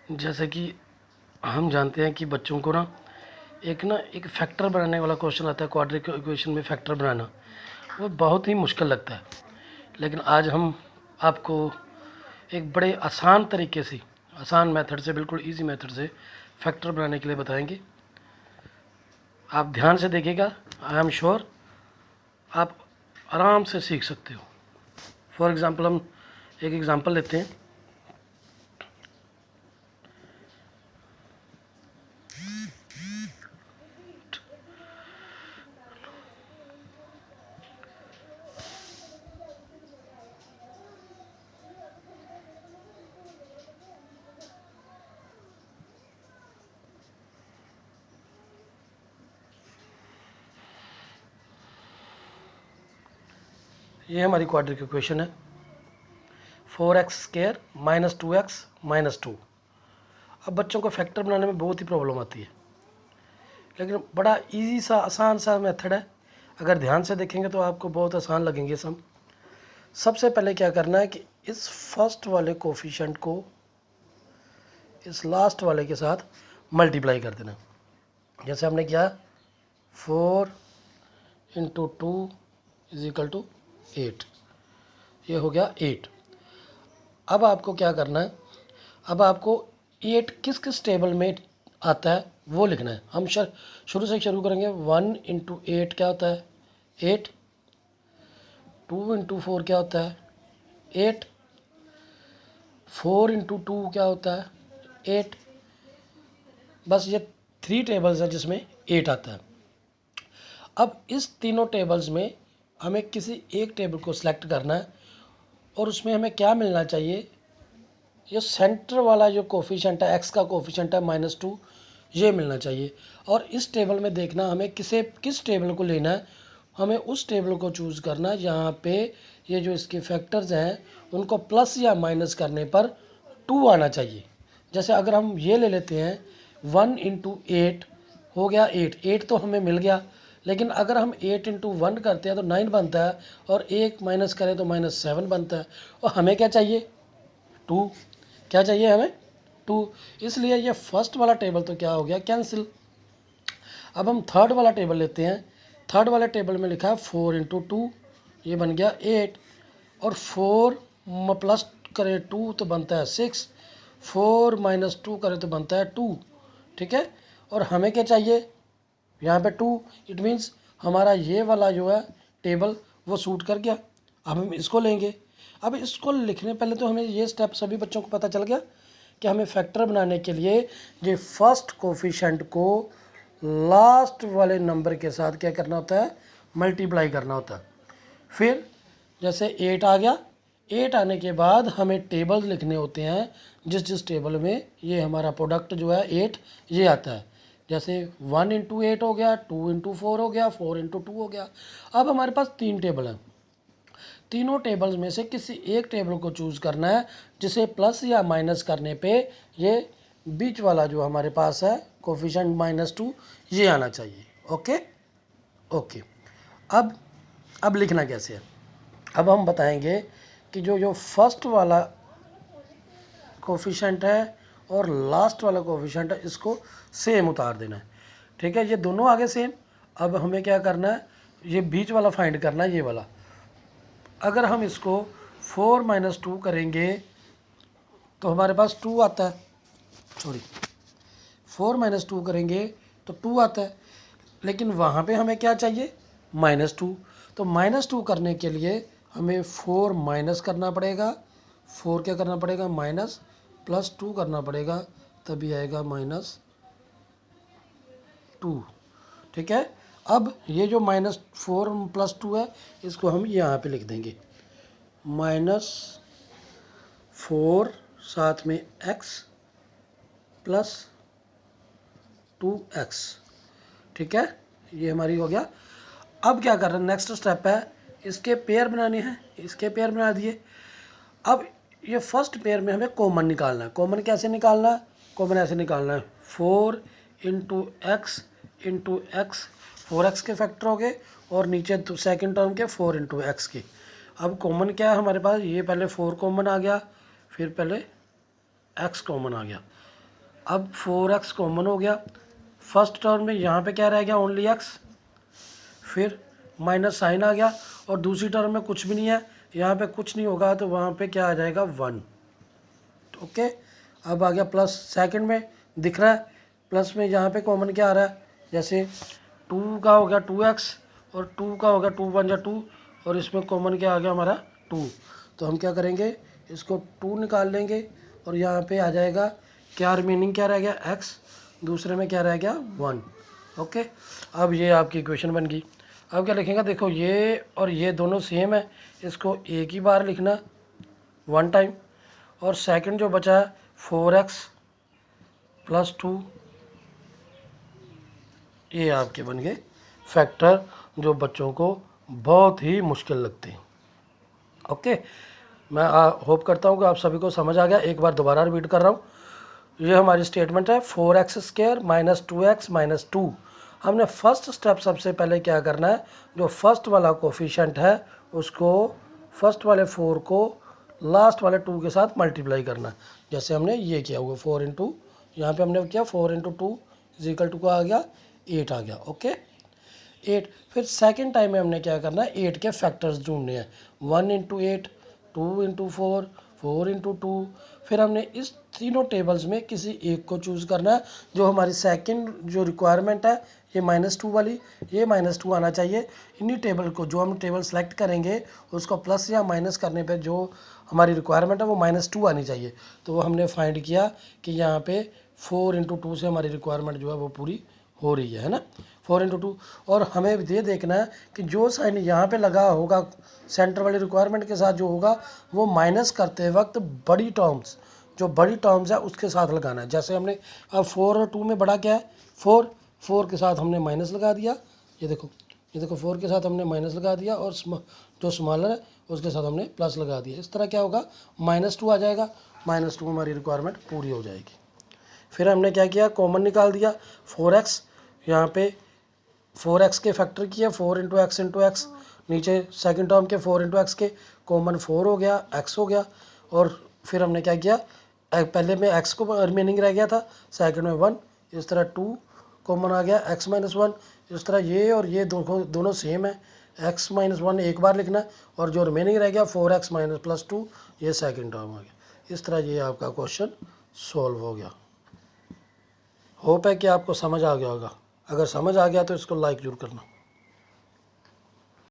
जैसे कि हम जानते हैं कि बच्चों को एक फैक्टर बनाने वाला क्वेश्चन आता है, क्वाड्रेटिक इक्वेशन में फैक्टर बनाना, वो बहुत ही मुश्किल लगता है। लेकिन आज हम आपको एक बड़े आसान तरीके से, आसान मेथड से, बिल्कुल इजी मेथड से फैक्टर बनाने के लिए बताएंगे। आप ध्यान से देखिएगा, आई एम श्योर आप आराम से सीख सकते हो। फॉर एग्ज़ाम्पल हम एक एग्ज़ाम्पल लेते हैं। ये हमारी क्वाड्रेटिक इक्वेशन है, 4x² - 2x - 2। अब बच्चों को फैक्टर बनाने में बहुत ही प्रॉब्लम आती है, लेकिन बड़ा इजी सा आसान सा मेथड है। अगर ध्यान से देखेंगे तो आपको बहुत आसान लगेंगे सम। सबसे पहले क्या करना है कि इस फर्स्ट वाले कोफिशिएंट को इस लास्ट वाले के साथ मल्टीप्लाई कर देना। जैसे हमने किया 4 × 2 = 8, ये हो गया 8। अब आपको क्या करना है, अब आपको 8 किस किस टेबल में आता है वो लिखना है। हम शुरू से शुरू करेंगे। 1 × 8 क्या होता है? 8। 2 × 4 क्या होता है? 8। 4 × 2 क्या होता है? 8। बस ये 3 टेबल्स हैं जिसमें 8 आता है। अब इस तीनों टेबल्स में हमें किसी एक टेबल को सिलेक्ट करना है और उसमें हमें क्या मिलना चाहिए? ये सेंटर वाला जो कोफिशिएंट है, एक्स का कोफिशिएंट है -2, ये मिलना चाहिए। और इस टेबल में देखना हमें किस टेबल को लेना है। हमें उस टेबल को चूज़ करना है जहाँ पे ये जो इसके फैक्टर्स हैं उनको प्लस या माइनस करने पर 2 आना चाहिए। जैसे अगर हम ये ले लेते हैं 1 × 8 हो गया 8। 8 तो हमें मिल गया, लेकिन अगर हम 8 × 1 करते हैं तो 9 बनता है, और 1 माइनस करें तो -7 बनता है। और हमें क्या चाहिए? 2। क्या चाहिए हमें? 2। इसलिए ये फर्स्ट वाला टेबल तो क्या हो गया? कैंसिल। अब हम थर्ड वाला टेबल लेते हैं। थर्ड वाले टेबल में लिखा है 4 × 2, ये बन गया 8। और 4 प्लस करें 2 तो बनता है 6। 4 - 2 करें तो बनता है 2। ठीक है। और हमें क्या चाहिए? यहाँ पे 2। इट मीन्स हमारा ये वाला जो है टेबल वो सूट कर गया। अब हम इसको लेंगे। अब इसको लिखने पहले तो हमें ये स्टेप सभी बच्चों को पता चल गया कि हमें फैक्टर बनाने के लिए ये फर्स्ट कोफिशिएंट को लास्ट वाले नंबर के साथ क्या करना होता है? मल्टीप्लाई करना होता है। फिर जैसे 8 आ गया, 8 आने के बाद हमें टेबल लिखने होते हैं जिस जिस टेबल में ये हमारा प्रोडक्ट जो है 8 ये आता है। जैसे 1 × 8 हो गया, 2 × 4 हो गया, 4 × 2 हो गया। अब हमारे पास 3 टेबल हैं। तीनों टेबल्स में से किसी एक टेबल को चूज़ करना है जिसे प्लस या माइनस करने पे ये बीच वाला जो हमारे पास है कोफिशिएंट -2 ये आना चाहिए। Okay okay. अब लिखना कैसे है? अब हम बताएंगे कि जो फर्स्ट वाला कोफिशिएंट है और लास्ट वाला कोफिशिएंट है इसको सेम उतार देना है। ठीक है, ये दोनों आगे सेम। अब हमें क्या करना है? ये बीच वाला फाइंड करना है, ये वाला। अगर हम इसको 4 - 2 करेंगे तो हमारे पास 2 आता है। 4 - 2 करेंगे तो 2 आता है, लेकिन वहाँ पे हमें क्या चाहिए? -2। तो -2 करने के लिए हमें 4 माइनस करना पड़ेगा। 4 क्या करना पड़ेगा? माइनस प्लस 2 करना पड़ेगा, तभी आएगा -2। ठीक है। अब ये जो -4 + 2 है इसको हम यहाँ पे लिख देंगे। -4 साथ में x + 2x। ठीक है, ये हमारी हो गया। अब क्या कर रहे हैं? नेक्स्ट स्टेप है इसके पेयर बनाने हैं। इसके पेयर बना दिए। अब ये फर्स्ट पेयर में हमें कॉमन निकालना है। कॉमन कैसे निकालना है? कॉमन ऐसे निकालना है 4 × x × x, 4x के फैक्टर हो गए और नीचे सेकंड टर्म के 4 × x के। अब कॉमन क्या है हमारे पास? ये पहले 4 कॉमन आ गया, फिर पहले x कॉमन आ गया। अब 4x कॉमन हो गया, फर्स्ट टर्म में यहाँ पे क्या रह गया, ओनली x, फिर माइनस साइन आ गया, और दूसरी टर्म में कुछ भी नहीं है, यहाँ पे कुछ नहीं होगा तो वहाँ पे क्या आ जाएगा 1। ओके, अब आ गया प्लस, सेकंड में दिख रहा है प्लस में यहाँ पे कॉमन क्या आ रहा है, जैसे 2 का हो गया 2x और 2 का हो गया 2 1 जा 2, और इसमें कॉमन क्या आ गया हमारा 2। तो हम क्या करेंगे, इसको 2 निकाल लेंगे और यहाँ पे आ जाएगा क्या, रिमेनिंग क्या रह गया x, दूसरे में क्या रह गया 1। ओके, अब ये आपकी इक्वेशन बन गई। अब क्या लिखेंगे, देखो ये और ये दोनों सेम है, इसको एक ही बार लिखना 1 टाइम, और सेकंड जो बचा है 4x + 2, ये आपके बन गए फैक्टर जो बच्चों को बहुत ही मुश्किल लगते हैं। ओके, मैं होप करता हूँ कि आप सभी को समझ आ गया। एक बार दोबारा रिपीट कर रहा हूँ, ये हमारी स्टेटमेंट है 4x² - 2x - 2। हमने फर्स्ट स्टेप सबसे पहले क्या करना है, जो फर्स्ट वाला कोफिशिएंट है उसको, फर्स्ट वाले 4 को लास्ट वाले 2 के साथ मल्टीप्लाई करना है, जैसे हमने ये किया हुआ 4 इंटू, यहाँ पे हमने किया 4 × 2 = को आ गया 8 आ गया। ओके, 8। फिर सेकंड टाइम में हमने क्या करना है, 8 के फैक्टर्स ढूंढने हैं, 1 × 8, 2 × 4, 4 × 2। फिर हमने इस तीनों टेबल्स में किसी एक को चूज़ करना है, जो हमारी सेकंड जो रिक्वायरमेंट है ये -2 वाली, ये -2 आना चाहिए। इन्हीं टेबल को, जो हम टेबल सेलेक्ट करेंगे उसको प्लस या माइनस करने पे जो हमारी रिक्वायरमेंट है वो -2 आनी चाहिए। तो वो हमने फाइंड किया कि यहाँ पे 4 × 2 से हमारी रिक्वायरमेंट जो है वो पूरी हो रही है ना, 4 × 2। और हमें ये देखना है कि जो साइन यहाँ पे लगा होगा सेंटर वाली रिक्वायरमेंट के साथ जो होगा, वो माइनस करते वक्त बड़ी टर्म्स, जो बड़ी टर्म्स है उसके साथ लगाना है। जैसे हमने अब 4 और 2 में बड़ा क्या है 4 के साथ हमने माइनस लगा दिया, ये देखो 4 के साथ हमने माइनस लगा दिया, और जो स्मॉलर है उसके साथ हमने प्लस लगा दिया। इस तरह क्या होगा, -2 आ जाएगा, -2 हमारी रिक्वायरमेंट पूरी हो जाएगी। फिर हमने क्या किया, कॉमन निकाल दिया 4x, यहाँ पे 4x के फैक्टर किया 4 × x × x, नीचे सेकंड टर्म के 4 × x के कॉमन 4 हो गया, x हो गया। और फिर हमने क्या किया, पहले में x को रिमेनिंग रह गया था, सेकंड में 1, इस तरह 2 कॉमन आ गया, x - 1, इस तरह ये और ये दोनों सेम है, x - 1 एक बार लिखना, और जो रिमेनिंग रह गया 4x - +2, ये सेकंड टर्म आ गया। इस तरह ये आपका क्वेश्चन सॉल्व हो गया। होप है कि आपको समझ आ गया होगा। अगर समझ आ गया तो इसको लाइक जरूर करना।